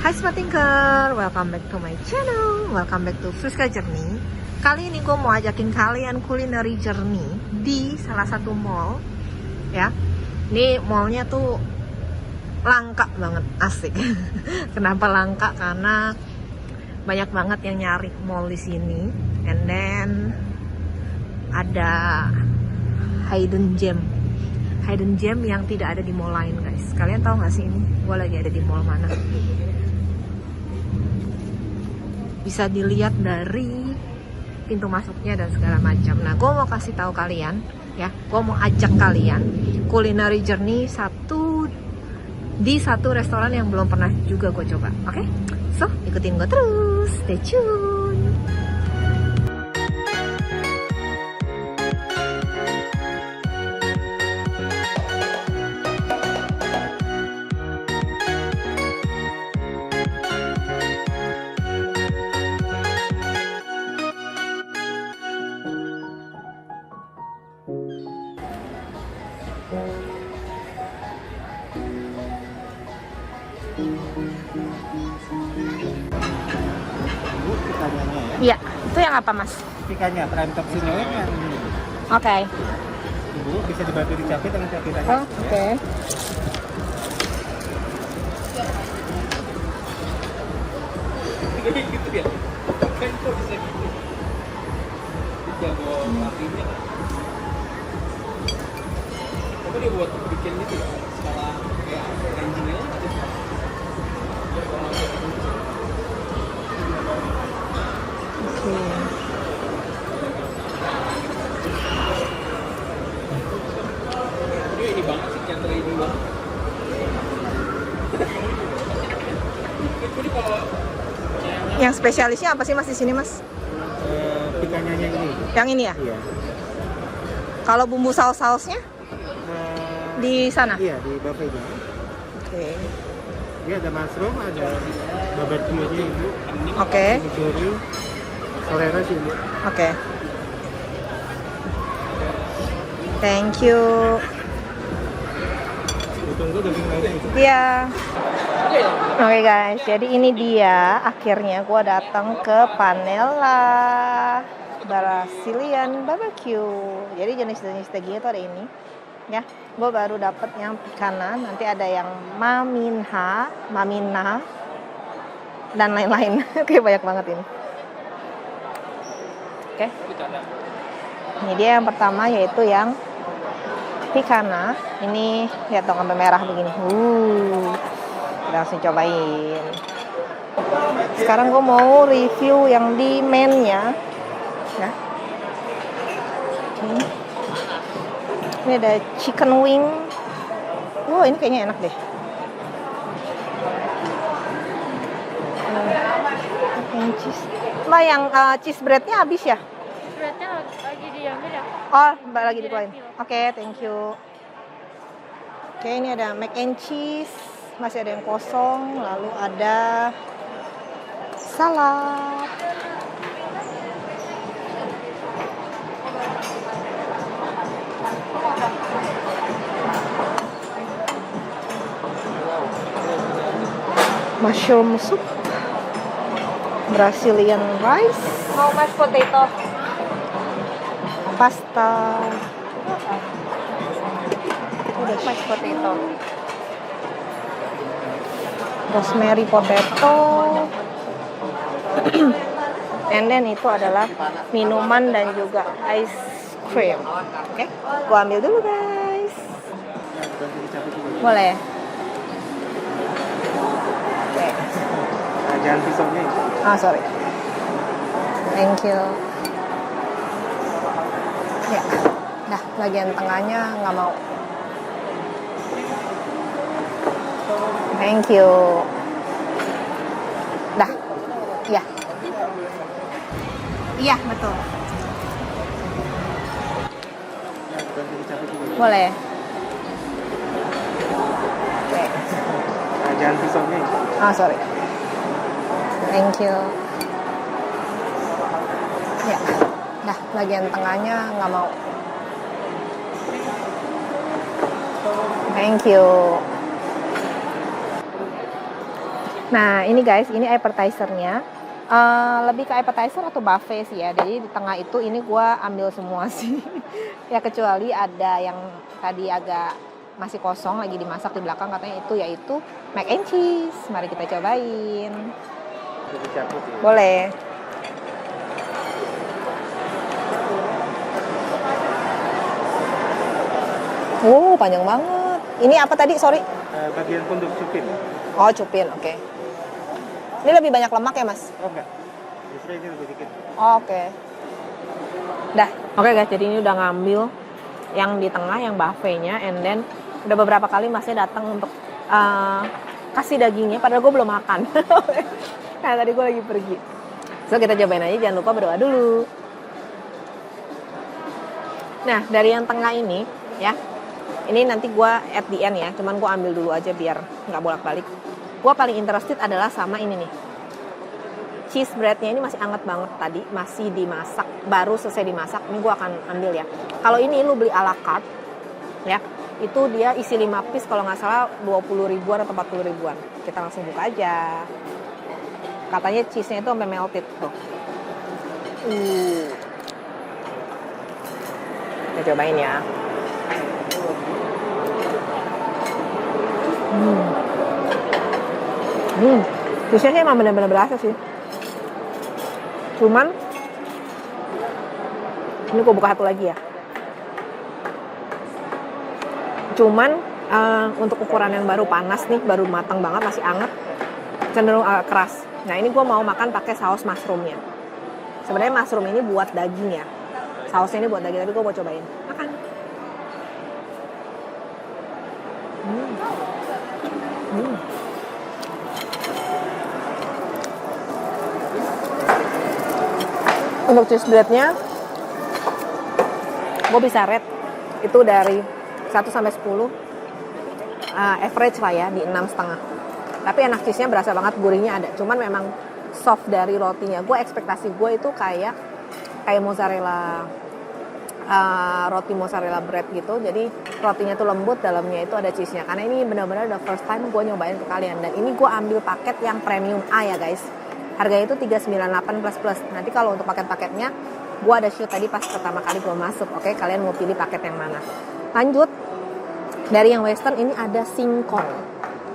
Hai Smart Thinker, welcome back to my channel, welcome back to Friska Journey. Kali ini gue mau ajakin kalian culinary journey di salah satu mall. Ya, ini mallnya tuh langka banget, asik. Kenapa langka? Karena banyak banget yang nyari mall di sini. And then ada hidden gem yang tidak ada di mall lain, guys. Kalian tahu nggak sih ini? Gue lagi ada di mall mana? Bisa dilihat dari pintu masuknya dan segala macam. Nah, gue mau kasih tahu kalian, ya, gue mau ajak kalian culinary journey di satu restoran yang belum pernah juga gue coba. Oke? So, ikutin gue terus. Stay tune. Ikannya ya? Iya, itu yang apa, Mas? Ikannya prime top sinoe yang ini. Oke. Ibu bisa dibantu dicapit dengan capitannya. Oh, oke. Gitu ya. Kan kok bisa gitu. Dijago matinya. Coba dia buat bikin gitu ya. Skala kayak ranjingnya aja. Ini banget sih yang ini banget. Jadi kalau Yang spesialisnya apa sih, Mas, di sini, Mas? ikannya yang ini. Yang ini ya? Iya. Kalau bumbu saus-sausnya di sana? Iya, di buffetnya. Oke. Dia ada mushroom, ada barbecue-nya Ibu. Oke. Curry, selera sih Ibu. Oke. Thank you. Ditunggu daging lainnya itu. Iya. Oke guys, jadi ini dia akhirnya gue datang ke Panella Brazilian Barbecue. Jadi jenis-jenis dagingnya tuh ada ini, ya. Gue baru dapet yang pikana, nanti ada yang mamina, dan lain-lain. Oke, banyak banget ini. Oke. Ini dia yang pertama, yaitu yang pikana. Ini lihat dong sampai merah begini. Kita langsung cobain. Sekarang gue mau review yang di mainnya, ya. Ini ada chicken wing. Wow, ini kayaknya enak deh. Cheese. Mbak, yang cheese breadnya habis ya? Breadnya lagi diambil ya? Oh, Mbak lagi dikeluarin. Oke, thank you. Oke, ini ada mac and cheese. Masih ada yang kosong. Lalu ada salad. Mushroom soup. Brazilian rice. Mau mashed potato? Pasta. Udah Mashed potato. rosemary potato. And then itu adalah minuman dan juga ice cream. Oke, gua ambil dulu, guys. Boleh. Oke. Nah, jangan pisaunya. Sorry. Thank you. Ya, dah bagian tengahnya nggak mau. Thank you. Dah, iya. Iya, betul. Boleh. Oke. Nah, jangan pisaunya. Sorry. Thank you. Ya, dah bagian tengahnya nggak mau. Thank you. Nah ini guys, ini appetizernya. Lebih ke appetizer atau buffet sih ya. Jadi di tengah itu ini gue ambil semua sih. Ya kecuali ada yang tadi agak masih kosong lagi dimasak di belakang, katanya itu yaitu mac and cheese. Mari kita cobain. Boleh. Panjang banget. Ini apa tadi? Sorry. Bagian punduk cupin. Oh, cupin. Oke. Ini lebih banyak lemak ya, Mas? Oh enggak. Justru ini lebih dikit. Oke. Dah. Oke guys, jadi ini udah ngambil yang di tengah, yang buffetnya, and then udah beberapa kali Masnya datang untuk kasih dagingnya, padahal gue belum makan. Nah, tadi gue lagi pergi. So, kita cobain aja, jangan lupa berdoa dulu. Nah, dari yang tengah ini, ya, ini nanti gue at the end ya, cuman gue ambil dulu aja biar nggak bolak-balik. Gue paling interested adalah sama ini nih. Cheese breadnya ini masih anget banget tadi, masih dimasak, baru selesai dimasak. Ini gue akan ambil ya. Kalau ini lu beli ala carte, ya, itu dia isi 5 piece kalau nggak salah 20 ribuan atau 40 ribuan. Kita langsung buka aja. Katanya cheese-nya itu sampai melted tuh. Kita cobain ya. Cheese-nya emang bener-bener berasa sih. Cuman ini gue buka satu lagi ya. Cuman untuk ukuran yang baru panas nih, baru matang banget, masih anget, cenderung agak keras. Nah ini gue mau makan pakai saus mushroomnya. Sebenarnya mushroom ini buat daging ya. Sausnya ini buat daging, tapi gue mau cobain. Makan. Untuk cheese breadnya, gue bisa rate itu dari 1 sampai 10, average lah ya, di 6,5. Tapi enak, cheese-nya berasa banget, gurihnya ada. Cuman memang soft dari rotinya. Gue ekspektasi gue itu kayak mozzarella, roti mozzarella bread gitu. Jadi rotinya tuh lembut, dalamnya itu ada cheese-nya. Karena ini benar-benar the first time gue nyobain ke kalian. Dan ini gue ambil paket yang premium A ya guys. Harganya itu 398 plus. Nanti kalau untuk paket-paketnya, gue ada shoot tadi pas pertama kali gue masuk. Oke, kalian mau pilih paket yang mana. Lanjut, dari yang western ini ada singkong.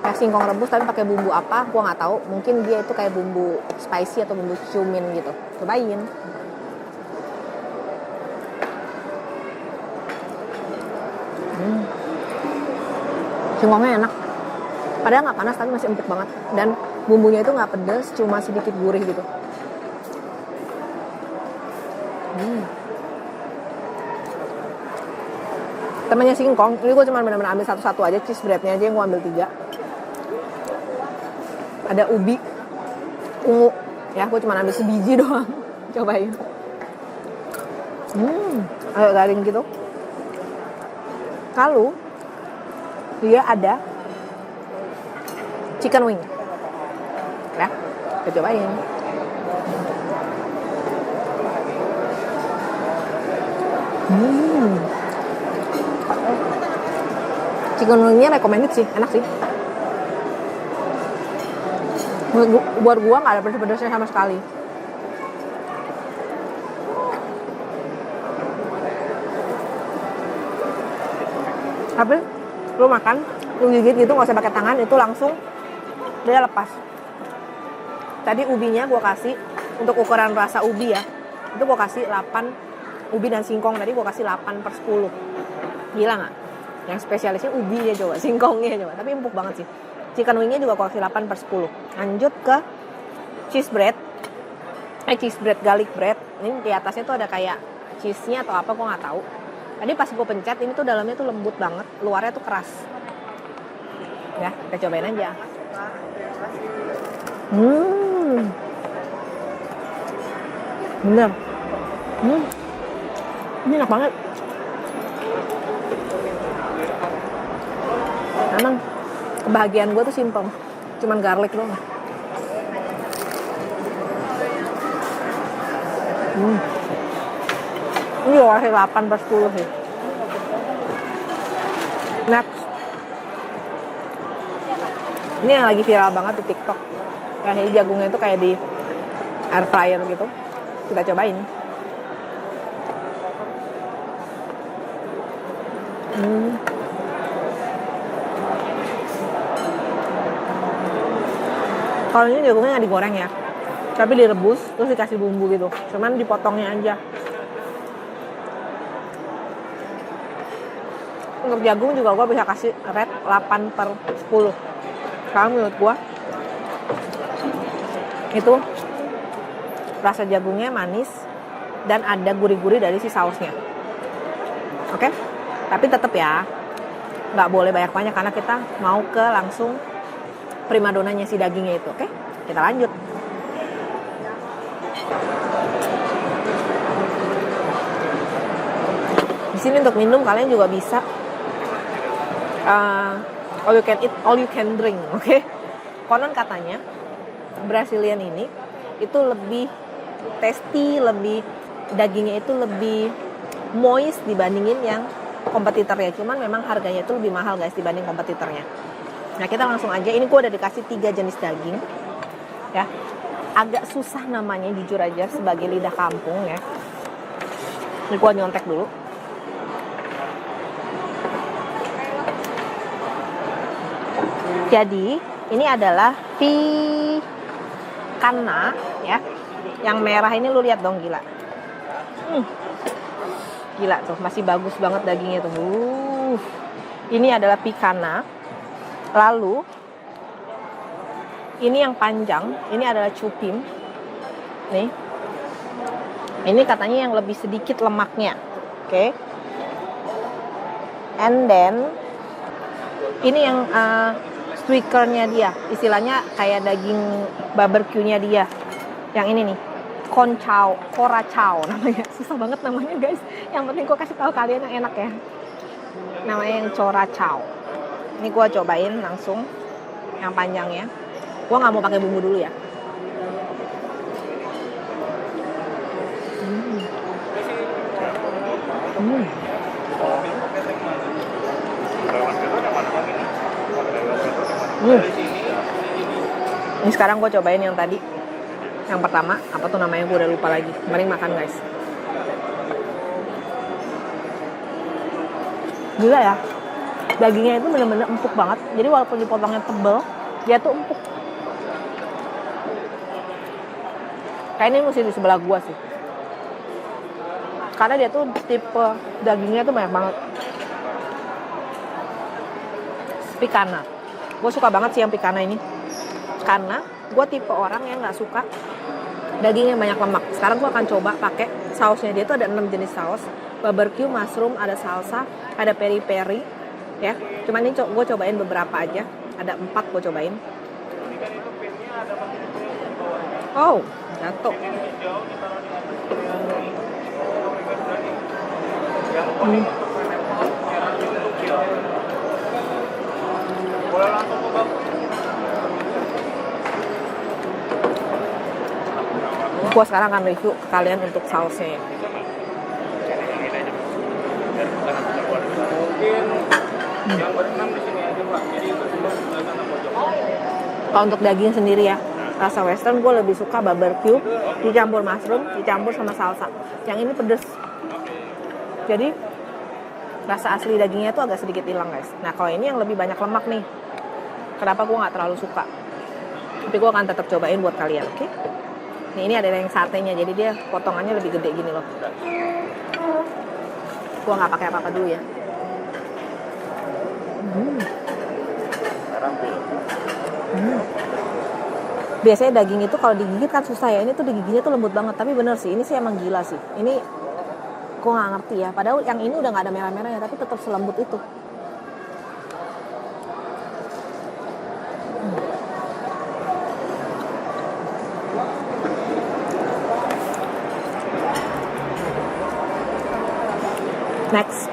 Kayak singkong rebus tapi pakai bumbu apa, gue nggak tahu. Mungkin dia itu kayak bumbu spicy atau bumbu cumin gitu. Cobain. Singkongnya enak. Padahal nggak panas tapi masih empuk banget. Dan bumbunya itu nggak pedas, cuma sedikit gurih gitu. Temannya singkong, ini gue cuma benar-benar ambil satu-satu aja, cheese breadnya aja yang gue ambil 3. Ada ubi, ungu, ya gue cuma ambil sebiji doang. Cobain. Agak garing gitu. Lalu dia ada chicken wing. Ya, kita cobain. Chicken wingnya recommended sih, enak sih. Buat gua nggak ada pedas-pedasnya sama sekali. Tapi lu makan, lu gigit gitu nggak usah pakai tangan, itu langsung dia lepas. Tadi ubinya gue kasih untuk ukuran rasa ubi ya, itu gue kasih 8 ubi dan singkong, tadi gue kasih 8/10. Gila nggak? Yang spesialisnya ubinya coba, singkongnya coba, tapi empuk banget sih. Chicken wingnya juga gue kasih 8/10. Lanjut ke cheese bread, cheese bread garlic bread. Ini di atasnya tuh ada kayak cheese-nya atau apa, gue nggak tahu. Tadi pas gue pencet, ini tuh dalamnya tuh lembut banget, luarnya tuh keras. Ya, kita cobain aja. Bener. Ini enak banget. Emang kebahagiaan gue tuh simpel, cuman garlic doang. Ini gue kasih 8/10 sih. Next. Ini yang lagi viral banget di TikTok. Kayak jagungnya itu kayak di air fryer gitu. Kita cobain. Kalau ini jagungnya nggak digoreng ya, tapi direbus terus dikasih bumbu gitu. Cuman dipotongnya aja. Untuk jagung juga gue bisa kasih rate 8/10. Karena menurut gue itu rasa jagungnya manis dan ada gurih-gurih dari si sausnya. Oke? Tapi tetap ya nggak boleh banyak-banyak karena kita mau ke langsung primadonanya si dagingnya itu. Oke? Kita lanjut. Di sini untuk minum kalian juga bisa all you can eat, all you can drink, oke? Konon katanya Brazilian ini itu lebih tasty, lebih dagingnya itu lebih moist dibandingin yang kompetitornya. Cuman memang harganya itu lebih mahal guys dibanding kompetitornya. Nah kita langsung aja, ini gue udah dikasih 3 jenis daging ya. Agak susah namanya jujur aja sebagai lidah kampung ya. Ini gue nyontek dulu. Jadi ini adalah picanha ya. Yang merah ini lu lihat dong, gila. Gila tuh, masih bagus banget dagingnya tuh. Ini adalah picanha. Lalu ini yang panjang, ini adalah cupim. Nih. Ini katanya yang lebih sedikit lemaknya. Oke. And then ini yang tweakernya dia, istilahnya kayak daging barbecue-nya dia. Yang ini nih, Corachao namanya. Susah banget namanya guys. Yang penting gue kasih tahu kalian yang enak ya. Namanya yang Corachao. Ini gue cobain langsung yang panjangnya. Gue nggak mau pakai bumbu dulu ya. Ini sekarang gue cobain yang tadi, yang pertama, apa tuh namanya, gue udah lupa lagi. Kemarin makan guys. Gila ya, dagingnya itu bener-bener empuk banget. Jadi walaupun dipotongnya tebel, dia tuh empuk. Kayak ini mesti di sebelah gue sih, karena dia tuh tipe dagingnya tuh banyak banget. Picanha, gue suka banget sih yang picanha ini. Karena gue tipe orang yang nggak suka dagingnya banyak lemak. Sekarang gue akan coba pakai sausnya. Dia tuh ada 6 jenis saus. Barbecue, mushroom, ada salsa, ada peri-peri ya. Cuman ini gue cobain beberapa aja. Ada 4 gue cobain. Oh, jatuh. Gue sekarang akan review ke kalian untuk sausnya ya. Kalau untuk daging sendiri ya, rasa western gue lebih suka barbecue dicampur mushroom, dicampur sama salsa. Yang ini pedes. Jadi rasa asli dagingnya tuh agak sedikit hilang guys. Nah kalau ini yang lebih banyak lemak nih, kenapa gue nggak terlalu suka. Tapi gue akan tetap cobain buat kalian, oke? Nih, ini ada yang satenya, jadi dia potongannya lebih gede gini loh. Gue nggak pakai apa-apa dulu ya. Biasanya daging itu kalau digigit kan susah ya. Ini tuh digiginya tuh lembut banget. Tapi bener sih, ini sih emang gila sih. Ini gue nggak ngerti ya. Padahal yang ini udah nggak ada merah-merahnya, tapi tetap selembut itu. Next,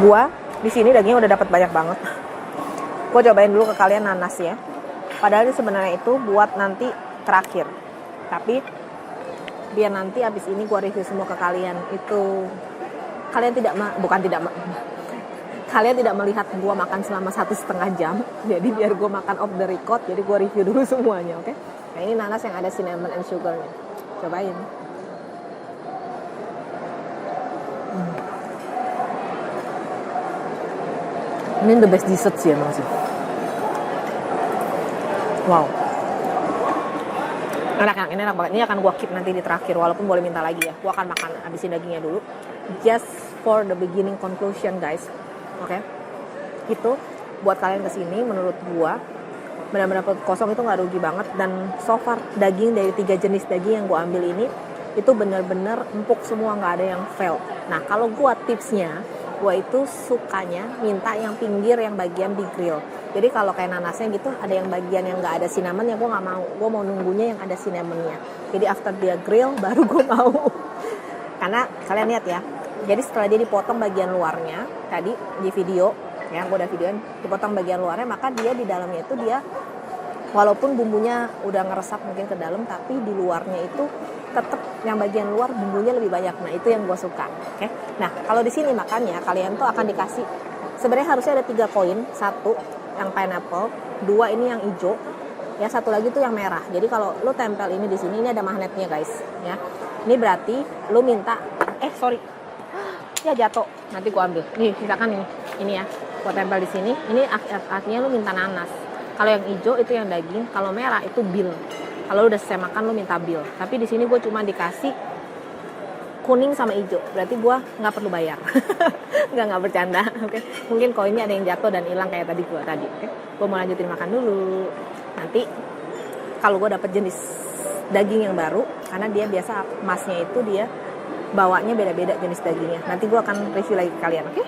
gua di sini dagingnya udah dapat banyak banget. Gua cobain dulu ke kalian nanas ya. Padahal ini sebenarnya itu buat nanti terakhir. Tapi biar nanti abis ini gua review semua ke kalian. Itu kalian kalian tidak melihat gue makan selama 1,5 jam. Jadi biar gue makan off the record, jadi gue review dulu semuanya, oke? Nah ini nanas yang ada cinnamon and sugarnya. Cobain. Ini the best dessert sih emang sih. Wow. Enak, ini enak banget. Ini akan gue keep nanti di terakhir, walaupun boleh minta lagi ya. Gue akan makan, habisin dagingnya dulu. Just for the beginning conclusion guys. Oke. Itu buat kalian kesini, menurut gue benar-benar perut kosong itu nggak rugi banget. Dan so far daging dari 3 jenis daging yang gue ambil ini itu benar-benar empuk semua, nggak ada yang fail. Nah kalau gue tipsnya, gue itu sukanya minta yang pinggir, yang bagian di grill. Jadi kalau kayak nanasnya gitu, ada yang bagian yang nggak ada cinnamon ya gue nggak mau. Gue mau nunggunya yang ada cinnamonnya. Jadi after dia grill baru gue mau. Karena kalian lihat ya. Jadi setelah dia dipotong bagian luarnya tadi di video, ya gue udah videoin, dipotong bagian luarnya, maka dia di dalamnya itu dia walaupun bumbunya udah ngeresap mungkin ke dalam, tapi di luarnya itu tetap yang bagian luar bumbunya lebih banyak. Nah itu yang gue suka. Oke. Nah kalau di sini makannya kalian tuh akan dikasih, sebenarnya harusnya ada 3 koin, 1 yang pineapple, 2 ini yang hijau, ya 1 lagi tuh yang merah. Jadi kalau lu tempel ini di sini, ini ada magnetnya guys, ya. Ini berarti lu minta, ya jatuh, nanti gua ambil. Nih silakan ini ya, gua tempel di sini. Ini artinya lu minta nanas. Kalau yang hijau itu yang daging, kalau merah itu bill. Kalau lu udah selesai makan lu minta bill. Tapi di sini gue cuma dikasih kuning sama hijau, berarti gue nggak perlu bayar. nggak bercanda, oke? Mungkin koinnya ada yang jatuh dan hilang kayak tadi gue tadi, oke? Gue mau lanjutin makan dulu. Nanti kalau gue dapet jenis daging yang baru, karena dia biasa emasnya itu dia bawanya beda-beda jenis dagingnya. Nanti gue akan review lagi ke kalian, oke?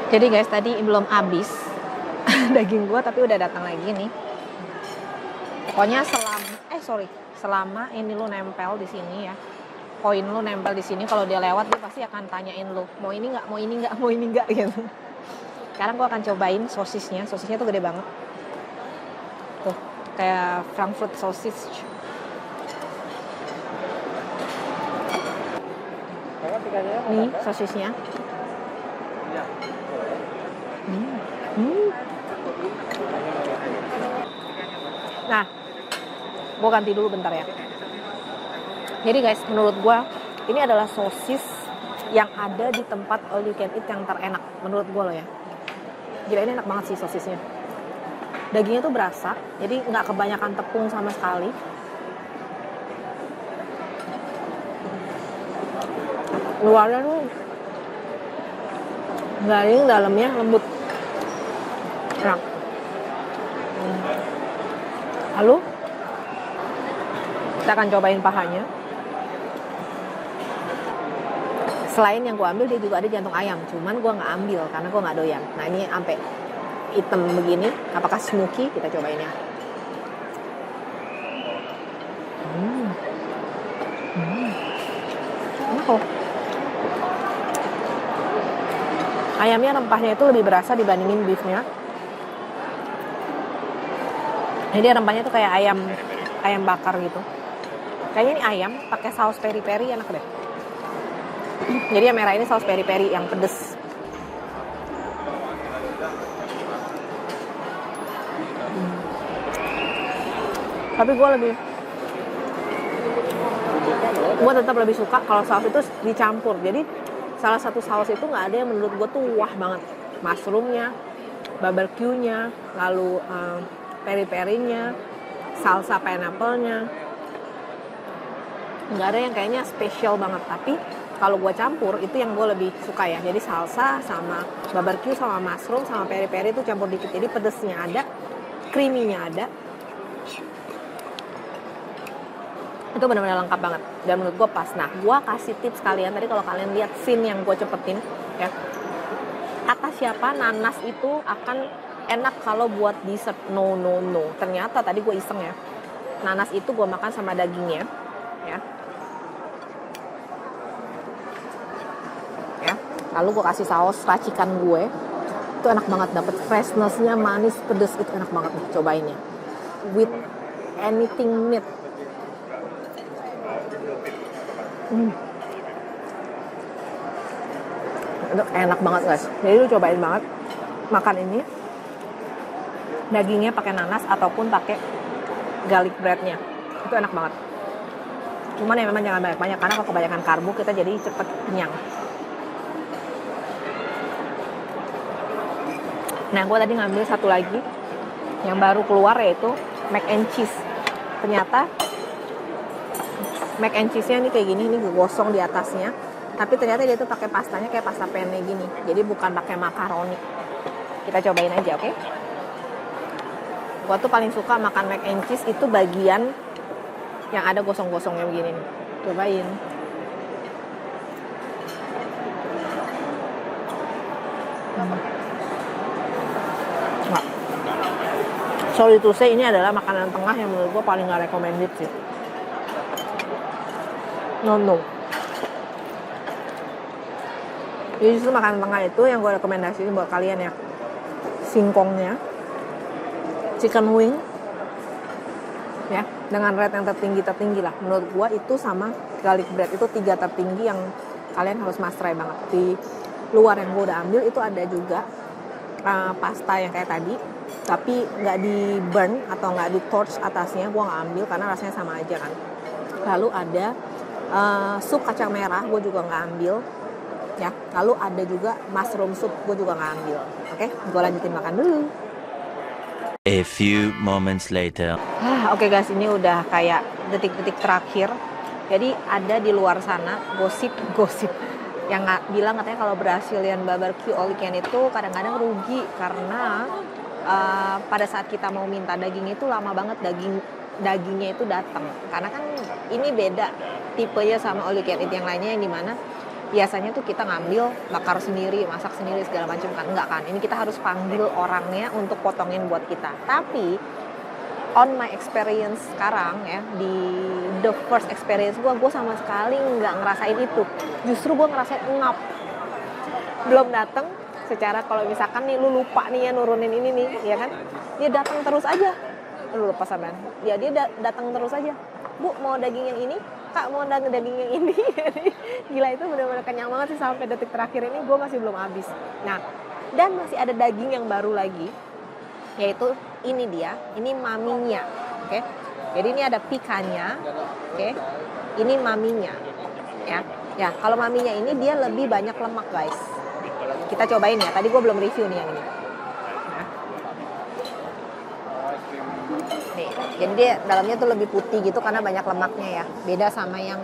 Jadi guys, tadi belum habis daging gua, tapi udah datang lagi nih. Pokoknya selama ini lu nempel di sini ya, koin lu nempel di sini, kalau dia lewat dia pasti akan tanyain lu, mau ini nggak, mau ini nggak, mau ini nggak gitu. Sekarang gua akan cobain sosisnya. Sosisnya tuh gede banget. Tuh, kayak Frankfurt sausage. Nih sosisnya. Nah, gue ganti dulu bentar ya. Jadi guys, menurut gue ini adalah sosis yang ada di tempat all you can eat yang terenak menurut gue loh ya. Gila, ini enak banget sih sosisnya. Dagingnya tuh berasa, jadi nggak kebanyakan tepung sama sekali. Luarnya tuh garing, dalamnya lembut. Enak. Lalu kita akan cobain pahanya. Selain yang gue ambil, dia juga ada jantung ayam, cuman gue nggak ambil karena gue nggak doyan. Nah ini sampai hitam begini, apakah smoky? Kita cobain ya. Enak loh. Ayamnya rempahnya itu lebih berasa dibandingin beefnya. Jadi rempahnya tuh kayak ayam bakar gitu. Kayaknya ini ayam pakai saus peri-peri, enak deh. Jadi yang merah ini saus peri-peri yang pedes. Tapi gue tetap lebih suka kalau saus itu dicampur. Jadi salah satu saus itu nggak ada yang menurut gue tuh wah banget. Mushroomnya, barbecue-nya, lalu peri-perinya, salsa pineapple-nya. Nggak ada yang kayaknya spesial banget, tapi kalau gue campur itu yang gue lebih suka ya. Jadi salsa sama barbecue sama mushroom sama peri-peri itu campur dikit, jadi pedesnya ada, creamy-nya ada. Itu benar-benar lengkap banget dan menurut gue pas. Nah, gue kasih tips kalian tadi, kalau kalian lihat scene yang gue cepetin ya, kata siapa nanas itu akan enak kalau buat dessert. No. Ternyata tadi gue iseng ya, nanas itu gue makan sama dagingnya ya. Lalu gue kasih saus racikan gue, itu enak banget, dapet freshness-nya, manis, pedes, itu enak banget nih, cobain ya. With anything meat. Itu enak banget guys. Jadi lu cobain banget makan ini, dagingnya pakai nanas ataupun pakai garlic bread-nya, itu enak banget. Cuman ya memang jangan banyak-banyak, karena kalau kebanyakan karbo kita jadi cepet kenyang. Nah, gue tadi ngambil satu lagi yang baru keluar, yaitu mac and cheese. Ternyata mac and cheese-nya ini kayak gini, ini gosong di atasnya. Tapi ternyata dia tuh pakai pastanya kayak pasta penne gini. Jadi bukan pakai makaroni. Kita cobain aja, oke? Gue tuh paling suka makan mac and cheese itu bagian yang ada gosong-gosongnya begini nih. Cobain. Sorry to say, ini adalah makanan tengah yang menurut gue paling gak recommended sih. No. Jadi justru makanan tengah itu yang gue rekomendasiin buat kalian ya. Singkongnya, chicken wing, ya, dengan rate yang tertinggi lah. Menurut gue itu sama garlic bread, itu 3 tertinggi yang kalian harus must try banget. Di luar yang gue udah ambil itu ada juga pasta yang kayak tadi, tapi nggak di burn atau nggak di torch atasnya, gue nggak ambil karena rasanya sama aja kan. Lalu ada sup kacang merah, gue juga nggak ambil ya. Lalu ada juga mushroom soup, gue juga nggak ambil. Oke, gue lanjutin makan dulu. A few moments later. Oke guys, ini udah kayak detik-detik terakhir. Jadi ada di luar sana gosip yang bilang katanya kalau Brazilian barbecue all you can itu kadang-kadang rugi karena pada saat kita mau minta daging itu lama banget dagingnya itu datang. Karena kan ini beda tipenya sama all you can eat yang lainnya, yang dimana biasanya tuh kita ngambil bakar sendiri, masak sendiri segala macam kan. Enggak kan, ini kita harus panggil orangnya untuk potongin buat kita. Tapi on my experience sekarang ya, di the first experience gue sama sekali nggak ngerasain itu. Justru gue ngerasain ngap. Belum datang secara kalau misalkan nih lu lupa nih ya nurunin ini nih, ya kan? Dia datang terus aja. Lu lupa saban. Ya dia datang terus aja. Bu, mau daging yang ini? Kak, mau daging yang ini? Gila, itu benar-benar kenyang banget sih sampai detik terakhir ini gue masih belum habis. Nah, dan masih ada daging yang baru lagi, yaitu ini dia, ini maminya, oke? Jadi ini ada pikanya, oke? Ini maminya, ya. Ya, kalau maminya ini dia lebih banyak lemak guys. Kita cobain ya. Tadi gue belum review nih yang ini. Nah. Nih, jadi dia dalamnya tuh lebih putih gitu karena banyak lemaknya ya. Beda sama yang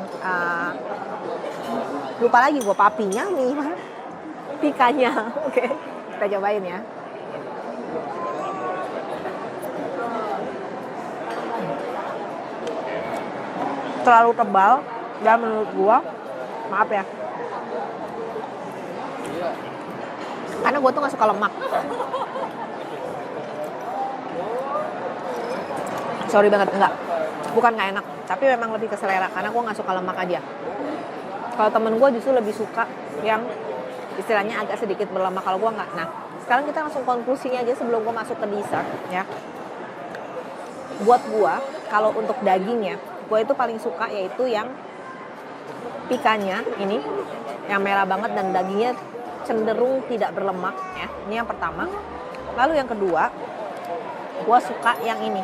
lupa lagi gue papinya nih, pikanya, oke? Kita cobain ya. Terlalu tebal dan menurut gua, maaf ya, karena gua tuh gak suka lemak. Sorry banget, bukan gak enak, tapi memang lebih ke selera karena gua gak suka lemak aja. Kalau temen gua justru lebih suka yang istilahnya agak sedikit berlemak, kalau gua nggak. Nah, sekarang kita langsung konklusinya aja sebelum gua masuk ke dessert ya. Buat gua, kalau untuk dagingnya, gue itu paling suka yaitu yang pikanya ini, yang merah banget dan dagingnya cenderung tidak berlemak ya. Ini yang pertama. Lalu yang kedua, gue suka yang ini.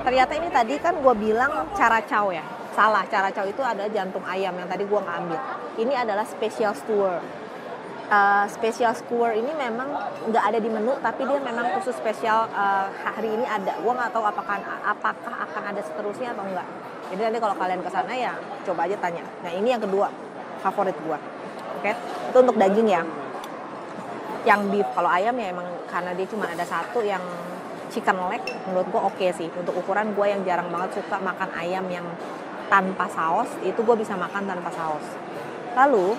Ternyata ini tadi kan gue bilang cara chow ya. Salah, cara chow itu ada jantung ayam yang tadi gue nggak ambil. Ini adalah special stew. spesial skewer ini memang nggak ada di menu, tapi dia memang khusus spesial hari ini ada. Gue nggak tahu apakah akan ada seterusnya atau enggak. Jadi nanti kalau kalian ke sana ya coba aja tanya. Nah ini yang kedua favorit gue. Oke, itu untuk daging ya. Yang beef, kalau ayam ya emang karena dia cuma ada satu yang chicken leg, menurut gue oke sih. Untuk ukuran gue yang jarang banget suka makan ayam yang tanpa saus, itu gue bisa makan tanpa saus. Lalu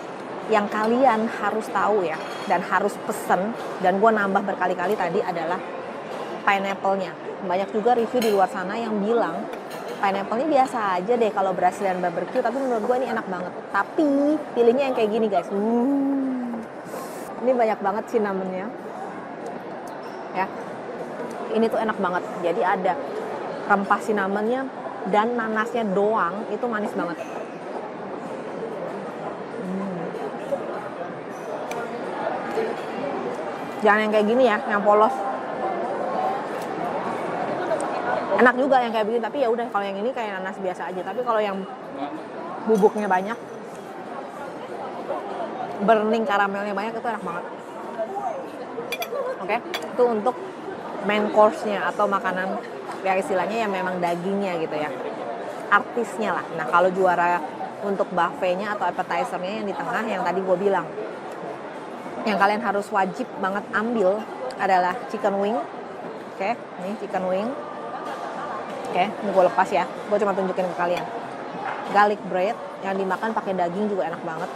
yang kalian harus tahu ya, dan harus pesen, dan gue nambah berkali-kali tadi adalah pineapple-nya. Banyak juga review di luar sana yang bilang pineapple-nya biasa aja deh kalau Brazilian barbecue, tapi menurut gue ini enak banget. Tapi pilihnya yang kayak gini guys. Ini banyak banget cinnamon-nya. Ya. Ini tuh enak banget. Jadi ada rempah cinnamon-nya dan nanasnya doang, itu manis banget. Jangan yang kayak gini ya, yang polos. Enak juga yang kayak begini, tapi ya udah kalau yang ini kayak nanas biasa aja. Tapi kalau yang bubuknya banyak, burning karamelnya banyak, itu enak banget. Oke, itu untuk main course-nya atau makanan yang istilahnya yang memang dagingnya gitu ya. Artisnya lah. Nah, kalau juara untuk buffet-nya atau appetizer-nya yang di tengah yang tadi gue bilang. Yang kalian harus wajib banget ambil adalah chicken wing. Oke, ini chicken wing. Oke, ini gue lepas ya. Gue cuma tunjukin ke kalian. Garlic bread yang dimakan pakai daging juga enak banget.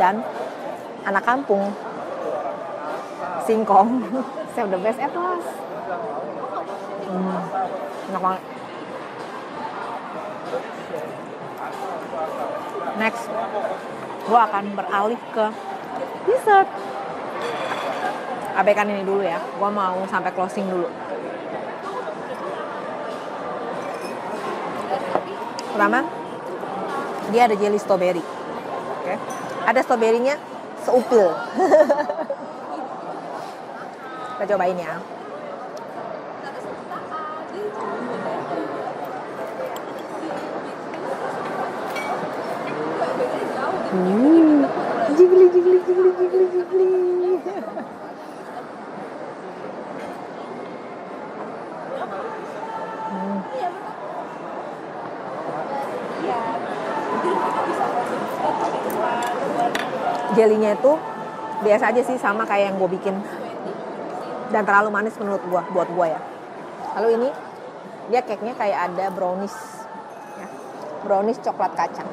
Dan anak kampung singkong. Save the best at last. Enak banget. Next, gue akan beralih ke dessert. Abaikan ini dulu ya. Gue mau sampai closing dulu. Pertama, dia ada jelly strawberry. Oke. Ada stroberinya seupil. Kita cobain ya. Jigli. Jelinya itu biasa aja sih, sama kayak yang gue bikin, dan terlalu manis menurut gue, buat gue ya. Lalu ini dia cake-nya kayak ada brownies ya. Brownies coklat kacang.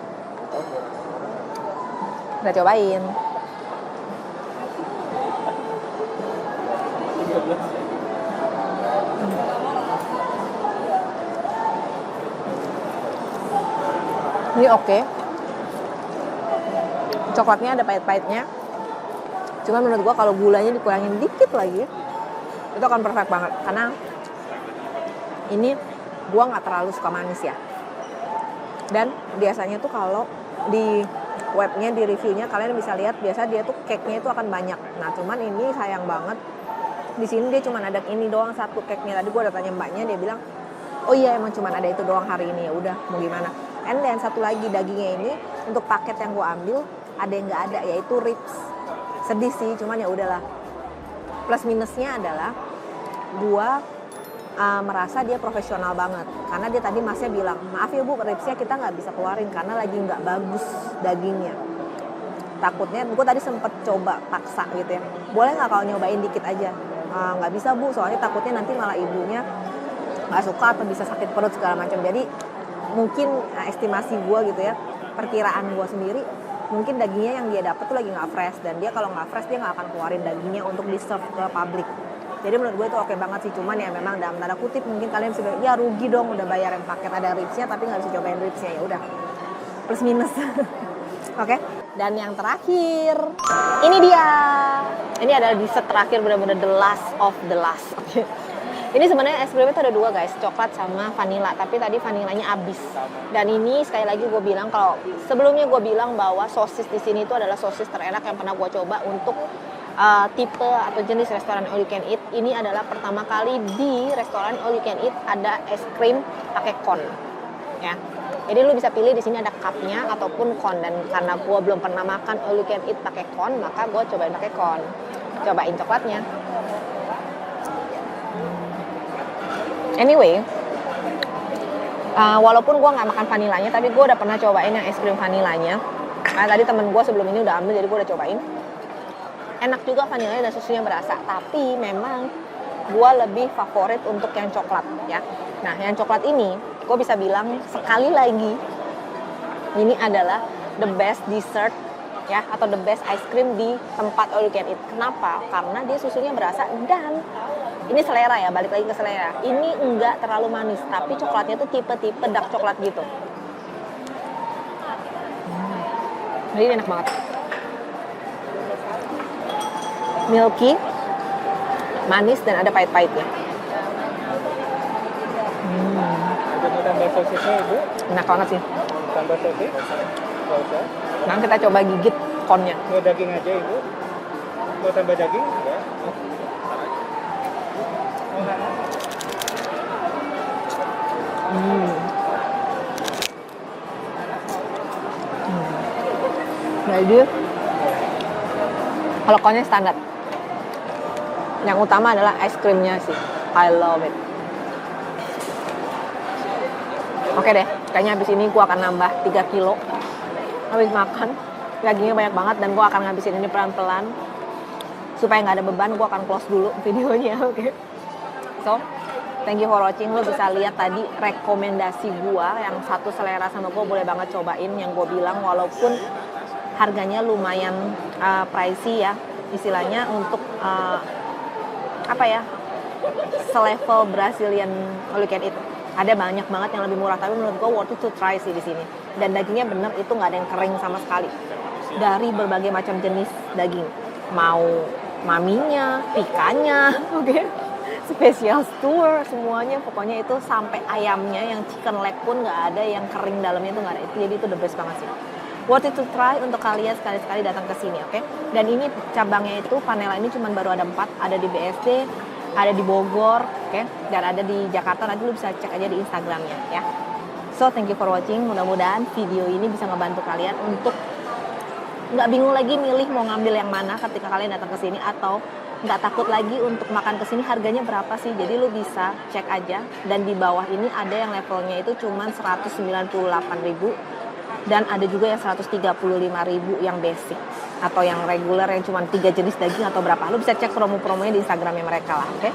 Kita cobain. Ini oke. Coklatnya ada pahit-pahitnya. Cuma menurut gua kalau gulanya dikurangin dikit lagi, itu akan perfect banget. Karena ini gua nggak terlalu suka manis ya. Dan biasanya tuh kalau di webnya, di reviewnya kalian bisa lihat biasa dia tuh cake-nya itu akan banyak. Nah cuman ini sayang banget. Di sini dia cuma ada ini doang satu cake-nya. Tadi gua udah tanya mbaknya, dia bilang, oh iya emang cuma ada itu doang hari ini, ya udah mau gimana. And then satu lagi dagingnya ini untuk paket yang gua ambil ada yang nggak ada, yaitu ribs. Sedih sih, cuman ya udahlah. Plus minusnya adalah gua merasa dia profesional banget, karena dia tadi masnya bilang, maaf ya bu, ribsnya kita nggak bisa keluarin karena lagi nggak bagus dagingnya. Takutnya, gua tadi sempet coba paksa gitu ya, boleh nggak kalau nyobain dikit aja? Nggak bisa bu, soalnya takutnya nanti malah ibunya nggak suka atau bisa sakit perut segala macam. Jadi mungkin estimasi gua gitu ya, perkiraan gua sendiri, mungkin dagingnya yang dia dapat tuh lagi nggak fresh, dan dia kalau nggak fresh dia nggak akan keluarin dagingnya untuk di serve ke publik. Jadi menurut gue itu oke banget sih, cuman ya memang dalam tanda kutip mungkin kalian bisa bilang, ya rugi dong udah bayarin paket ada ribsnya tapi nggak bisa cobain ribsnya, ya udah plus minus. Oke. Dan yang terakhir ini dia, ini adalah dessert terakhir, benar-benar the last of the last. Ini sebenarnya es krimnya itu ada dua guys, coklat sama vanilla, tapi tadi vanilanya habis. Dan ini sekali lagi gue bilang, kalau sebelumnya gue bilang bahwa sosis di sini itu adalah sosis terenak yang pernah gue coba untuk tipe atau jenis restoran all you can eat. Ini adalah pertama kali di restoran all you can eat ada es krim pakai cone, ya. Jadi lu bisa pilih di sini ada cupnya ataupun cone, dan karena gue belum pernah makan all you can eat pakai cone, maka gue cobain pakai cone. Cobain coklatnya. Anyway, walaupun gue nggak makan vanilanya, tapi gue udah pernah cobain yang es krim vanilanya. Nah, tadi temen gue sebelum ini udah ambil, jadi gue udah cobain. Enak juga vanilanya dan susunya berasa, tapi memang gue lebih favorit untuk yang coklat ya. Nah, yang coklat ini gue bisa bilang sekali lagi ini adalah the best dessert ya, atau the best ice cream di tempat all you can eat. Kenapa? Karena dia susunya berasa dan ini selera ya, balik lagi ke selera. Ini enggak terlalu manis, tapi coklatnya tuh tipe-tipe dark coklat gitu. Jadi ini enak banget. Milky, manis dan ada pahit-pahitnya. Mau tambah sosisnya Ibu? Enak banget sih. Tambah sosis? Nggak usah. Nah, kita coba gigit konnya. Mau daging aja Ibu? Mau tambah daging? Enggak. Jadi kalau konnya standar. Yang utama adalah es krimnya sih. I love it. Oke deh, kayaknya habis ini gue akan nambah 3 kilo. Habis makan, dagingnya banyak banget dan gue akan ngabisin ini pelan-pelan. Supaya nggak ada beban, gue akan close dulu videonya, oke? So, thank you for watching. Lo bisa lihat tadi rekomendasi gue yang satu selera sama gue, boleh banget cobain. Yang gue bilang walaupun harganya lumayan pricey ya, istilahnya untuk selevel Brazilian all you can eat. Ada banyak banget yang lebih murah, tapi menurut gue worth it to try sih di sini. Dan dagingnya bener itu nggak ada yang kering sama sekali. Dari berbagai macam jenis daging, mau maminya, pikanya, special store, semuanya pokoknya itu, sampai ayamnya yang chicken leg pun nggak ada yang kering dalamnya, itu nggak ada. Jadi itu the best banget sih. Worth it to try untuk kalian sekali-sekali datang ke sini, oke? Dan ini cabangnya itu, Panela ini cuma baru ada 4, ada di BSD, ada di Bogor, oke? Dan ada di Jakarta. Nanti lu bisa cek aja di Instagramnya ya. So, thank you for watching. Mudah-mudahan video ini bisa ngebantu kalian untuk nggak bingung lagi milih mau ngambil yang mana ketika kalian datang ke sini, atau nggak takut lagi untuk makan ke sini harganya berapa sih. Jadi lu bisa cek aja, dan di bawah ini ada yang levelnya itu cuma 198.000 dan ada juga yang 135.000 yang basic atau yang reguler yang cuma 3 jenis daging atau berapa. Lu bisa cek promo-promonya di Instagramnya mereka lah, oke?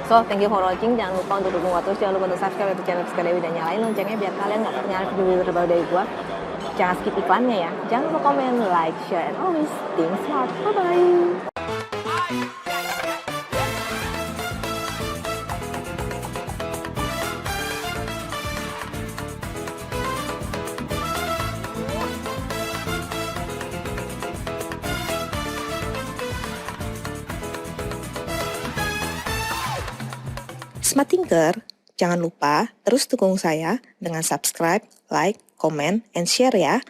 So, thank you for watching. Jangan lupa untuk dukung gue terus. Jangan lupa untuk subscribe YouTube channel Rizka Dewi dan nyalain loncengnya biar kalian nggak ketinggalan video terbaru dari gue. Jangan skip iklannya ya. Jangan lupa komen, like, share, and always think smart. Bye-bye. Smart Thinker, jangan lupa terus dukung saya dengan subscribe, like, comment, and share ya.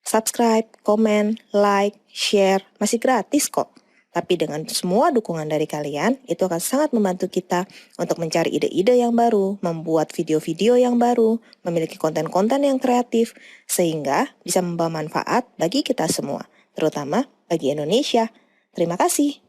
Subscribe, comment, like, share, masih gratis kok. Tapi dengan semua dukungan dari kalian, itu akan sangat membantu kita untuk mencari ide-ide yang baru, membuat video-video yang baru, memiliki konten-konten yang kreatif, sehingga bisa membawa manfaat bagi kita semua, terutama bagi Indonesia. Terima kasih.